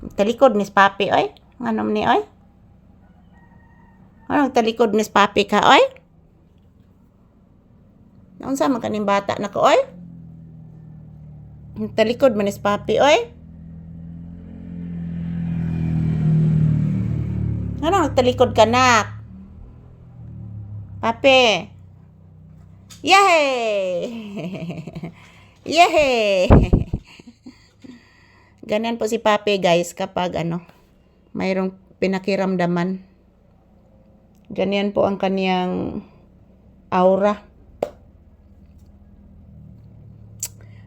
Talikod ni Papi, oy. Nganom ni, oy. Anong talikod ni Papi ka, oy? Naunsa man kaning bata na ko, oy? Talikod man ni Papi, oy. Anong talikod ka, nak? Papi. Yay! Yay! Ganyan po si Papi, guys, kapag mayroong pinakiramdaman. Ganyan po ang kaniyang aura.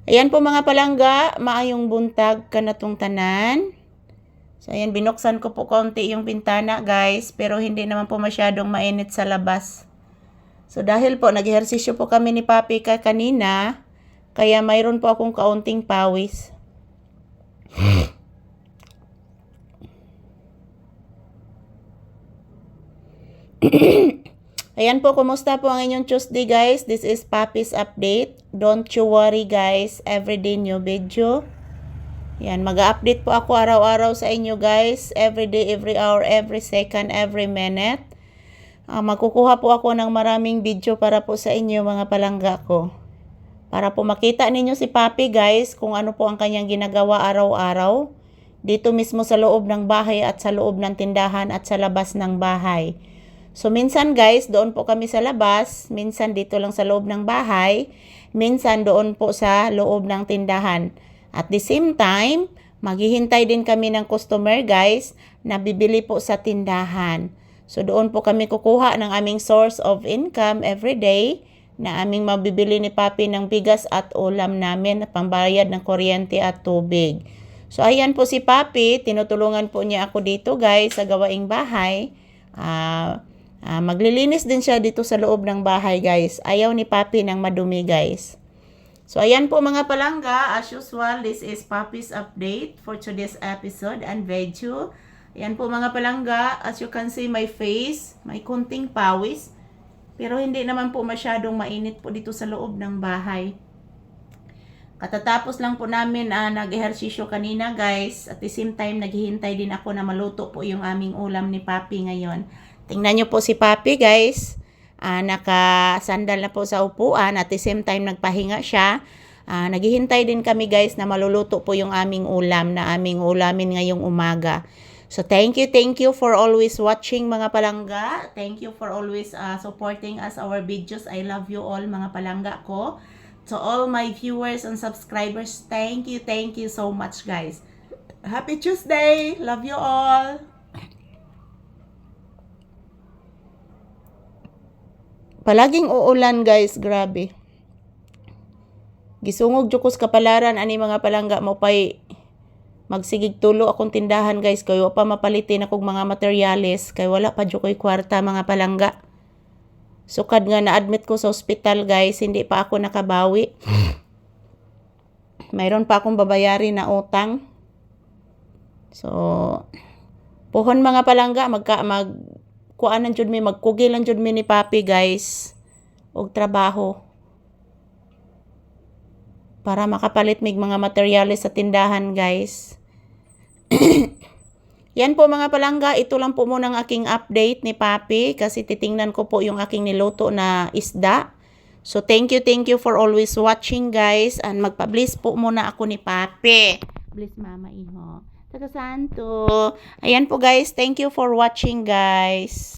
Ayan po mga palangga, maayong buntag kanatong tanan. So ayan, binuksan ko po konti yung bintana, guys, pero hindi naman po masyadong mainit sa labas. So dahil po nag-ehersisyo po kami ni Papi kanina, kaya mayroon po akong kaunting pawis. Ayan po, kumusta po ang inyong Tuesday, guys? This is Papi's update. Don't you worry, guys. Everyday new video. Yan, mag-update po ako araw-araw sa inyo, guys. Every day, every hour, every second, every minute. Magkukuha po ako ng maraming video para po sa inyo, mga palangga ko. Para po makita ninyo si Papi, guys, kung ano po ang kanyang ginagawa araw-araw. Dito mismo sa loob ng bahay at sa loob ng tindahan at sa labas ng bahay. So, minsan, guys, doon po kami sa labas. Minsan dito lang sa loob ng bahay. Minsan doon po sa loob ng tindahan. At the same time, maghihintay din kami ng customer, guys, na bibili po sa tindahan. So, doon po kami kukuha ng aming source of income every day na aming mabibili ni Papi ng bigas at ulam namin at pambayad ng kuryente at tubig. So, ayan po si Papi. Tinutulungan po niya ako dito, guys, sa gawaing bahay. Maglilinis din siya dito sa loob ng bahay, guys. Ayaw ni Papi ng madumi, guys. So, ayan po mga palangga. As usual, this is Papi's update for today's episode and video. Ayan po mga palangga. As you can see, my face, may kunting pawis. Pero hindi naman po masyadong mainit po dito sa loob ng bahay. Katatapos lang po namin nag-ehersisyo kanina, guys. At the same time, naghihintay din ako na maluto po yung aming ulam ni Papi ngayon. Tingnan nyo po si Papi, guys. Nakasandal na po sa upuan. At the same time, nagpahinga siya. Naghihintay din kami, guys, na maluluto po yung aming ulam na aming ulamin ngayong umaga. So, thank you for always watching, mga palangga. Thank you for always supporting us, our videos. I love you all, mga palangga ko. To all my viewers and subscribers, thank you so much, guys. Happy Tuesday! Love you all! Palaging uulan, guys, grabe. Gisungog jukos kapalaran ani mga palangga mo pay magsigig tulo akong tindahan, guys, kay wa pa mapalitin akong mga materyales kay wala pa jud koy kwarta, mga palangga. Sukad nga na-admit ko sa ospital, guys, hindi pa ako nakabawi. Mayroon pa akong babayarin na utang. So, puhon mga palangga, kuanan jud mi, magkugi lang jud mi ni Papi, guys, og trabaho para makapalit mig mga materyales sa tindahan, guys. Yan po mga palangga, ito lang po muna ang aking update ni Papi kasi titingnan ko po yung aking niluto na isda. So thank you for always watching, guys, and magpa-bless po muna ako ni Papi. Bless mama iho. Taga santo. Ayan po, guys, thank you for watching, guys.